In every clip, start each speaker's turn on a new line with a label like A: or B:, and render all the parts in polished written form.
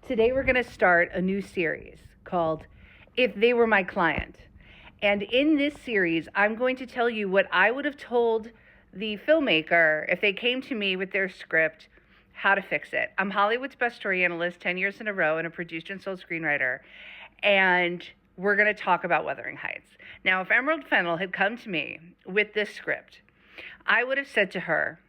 A: Today we're going to start a new series called If They Were My Client. And in this series, I'm going to tell you what I would have told the filmmaker if they came to me with their script, how to fix it. I'm Hollywood's best story analyst, 10 years in a row, and a produced and sold screenwriter. And we're going to talk about Wuthering Heights. Now, if Emerald Fennell had come to me with this script, I would have said to her,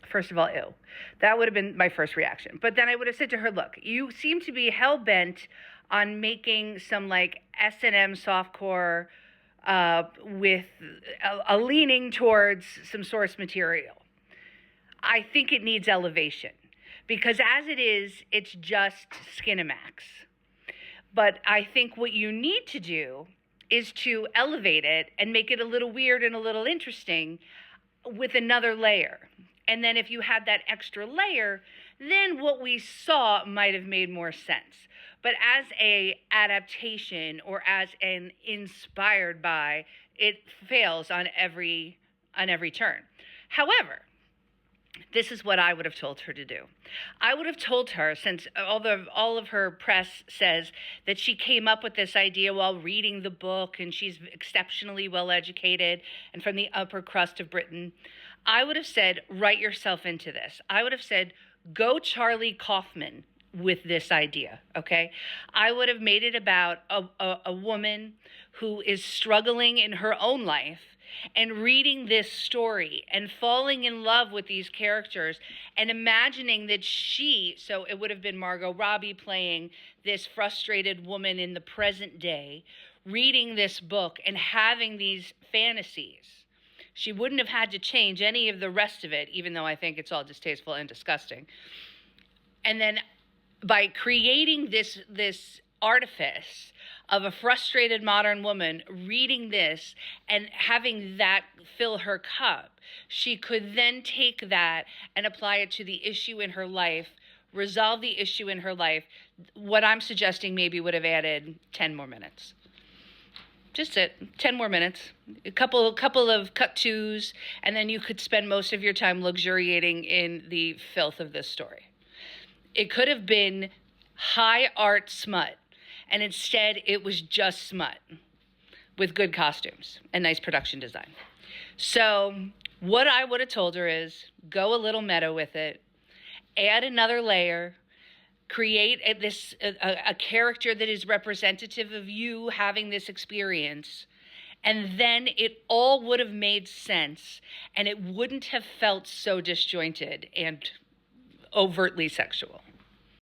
A: first of all, ew. That would have been my first reaction. But then I would have said to her, look, you seem to be hell-bent on making some like S&M softcore with a leaning towards some source material. I think it needs elevation because as it is, it's just Skinamax. But I think what you need to do is to elevate it and make it a little weird and a little interesting with another layer. And then if you had that extra layer, then what we saw might have made more sense. But as a adaptation or as an inspired by, it fails on every turn. However, this is what I would have told her to do. I would have told her, since all of her press says that she came up with this idea while reading the book and she's exceptionally well educated and from the upper crust of Britain, I would have said, write yourself into this. I would have said, go Charlie Kaufman with this idea, okay? I would have made it about a woman who is struggling in her own life and reading this story and falling in love with these characters and imagining that so it would have been Margot Robbie playing this frustrated woman in the present day, reading this book and having these fantasies. She wouldn't have had to change any of the rest of it, even though I think it's all distasteful and disgusting. And then by creating this artifice of a frustrated modern woman reading this and having that fill her cup, she could then take that and apply it to the issue in her life, resolve the issue in her life. What I'm suggesting maybe would have added 10 more minutes. Just 10 more minutes, a couple of cut twos, and then you could spend most of your time luxuriating in the filth of this story. It could have been high art smut, and instead it was just smut with good costumes and nice production design. So what I would have told her is go a little meta with it, add another layer, create a character that is representative of you having this experience, and then it all would have made sense, and it wouldn't have felt so disjointed and overtly sexual.